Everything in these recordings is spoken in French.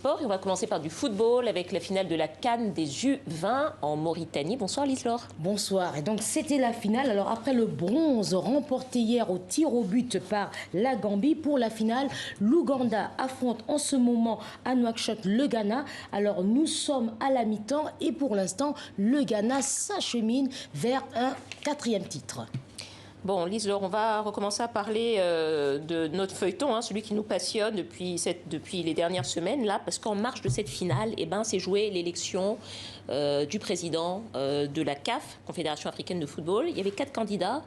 Et on va commencer par du football avec la finale de la CAN des U20 en Mauritanie. Bonsoir Lise-Laure. Bonsoir. Et donc c'était la finale. Alors après le bronze remporté hier au tir au but par la Gambie, pour la finale, l'Ouganda affronte en ce moment à Nouakchott le Ghana. Alors nous sommes à la mi-temps et pour l'instant le Ghana s'achemine vers un 4e titre. Bon, Lise-Laure, on va recommencer à parler de notre feuilleton, celui qui nous passionne depuis les dernières semaines, là, parce qu'en marge de cette finale, s'est jouée l'élection du président de la CAF, Confédération africaine de football. Il y avait 4 candidats.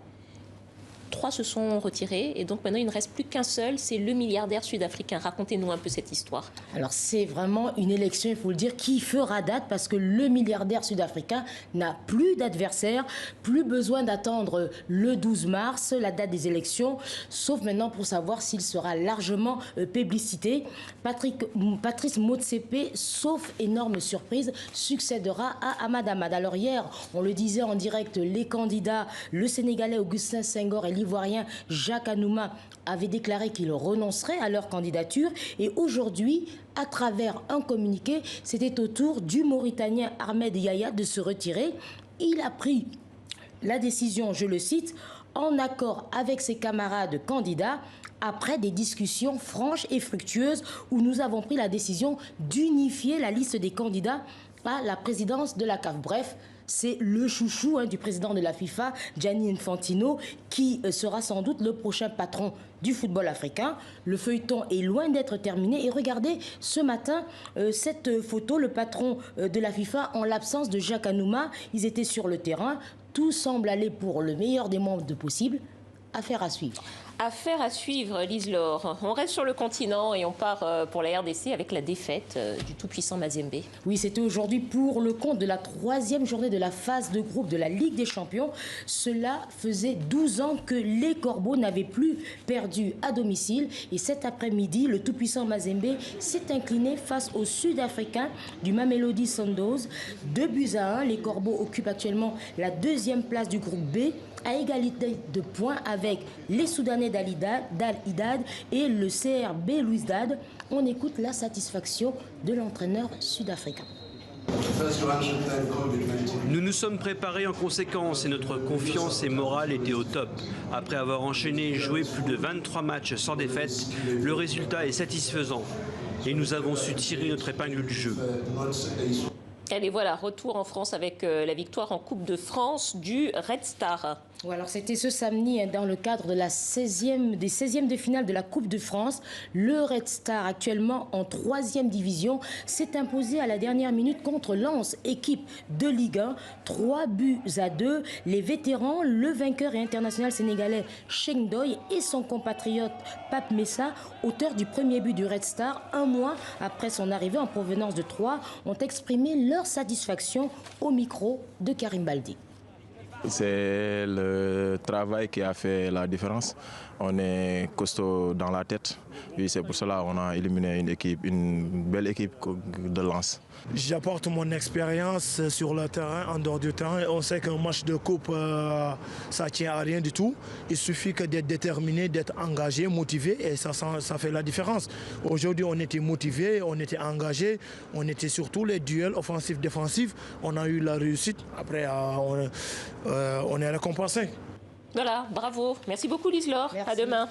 3 se sont retirés et donc maintenant il ne reste plus qu'un seul, c'est le milliardaire sud-africain. Racontez-nous un peu cette histoire. Alors c'est vraiment une élection, il faut le dire, qui fera date parce que le milliardaire sud-africain n'a plus d'adversaire, plus besoin d'attendre le 12 mars, la date des élections, sauf maintenant pour savoir s'il sera largement publicité. Patrice Motsepe, sauf énorme surprise, succédera à Ahmad Ahmad. Alors hier, on le disait en direct, les candidats, le Sénégalais Augustin Senghor et l'Ivoirien Jacques Anouma avaient déclaré qu'ils renonceraient à leur candidature. Et aujourd'hui, à travers un communiqué, c'était au tour du Mauritanien Ahmed Yahya de se retirer. Il a pris la décision, je le cite, en accord avec ses camarades candidats, après des discussions franches et fructueuses où nous avons pris la décision d'unifier la liste des candidats à la présidence de la CAF. Bref, c'est le chouchou du président de la FIFA, Gianni Infantino, qui sera sans doute le prochain patron du football africain. Le feuilleton est loin d'être terminé. Et regardez, ce matin, cette photo, le patron de la FIFA, en l'absence de Jacques Anouma, ils étaient sur le terrain. Tout semble aller pour le meilleur des mondes possible. Affaire à suivre. Affaire à suivre, Lise-Laure. On reste sur le continent et on part pour la RDC avec la défaite du tout-puissant Mazembe. Oui, c'était aujourd'hui pour le compte de la 3e journée de la phase de groupe de la Ligue des Champions. Cela faisait 12 ans que les Corbeaux n'avaient plus perdu à domicile. Et cet après-midi, le tout-puissant Mazembe s'est incliné face aux Sud-Africains du Mamelodi Sundowns. 2-1. Les Corbeaux occupent actuellement la 2e place du groupe B, à égalité de points avec les Soudanais d'Al Hilal et le CRB Louizdad. On écoute la satisfaction de l'entraîneur sud-africain. Nous nous sommes préparés en conséquence et notre confiance et morale étaient au top. Après avoir enchaîné et joué plus de 23 matchs sans défaite, le résultat est satisfaisant et nous avons su tirer notre épingle du jeu. Allez, voilà, retour en France avec la victoire en Coupe de France du Red Star. Alors c'était ce samedi dans le cadre de la 16e de finale de la Coupe de France. Le Red Star, actuellement en 3e division, s'est imposé à la dernière minute contre Lens, équipe de Ligue 1, 3-2. Les vétérans, le vainqueur et international sénégalais Cheikh Ndoye et son compatriote Pape Messa, auteur du premier but du Red Star, un mois après son arrivée en provenance de Troyes, ont exprimé leur satisfaction au micro de Karim Baldi. C'est le travail qui a fait la différence. On est costaud dans la tête. Oui, c'est pour cela qu'on a éliminé une belle équipe de Lens. J'apporte mon expérience sur le terrain, en dehors du terrain. On sait qu'un match de coupe, ça ne tient à rien du tout. Il suffit que d'être déterminé, d'être engagé, motivé, et ça fait la différence. Aujourd'hui, on était motivé, on était engagé, on était sur tous les duels offensifs, défensifs. On a eu la réussite. Après, on est récompensé. Voilà, bravo. Merci beaucoup Lise-Laure. À demain.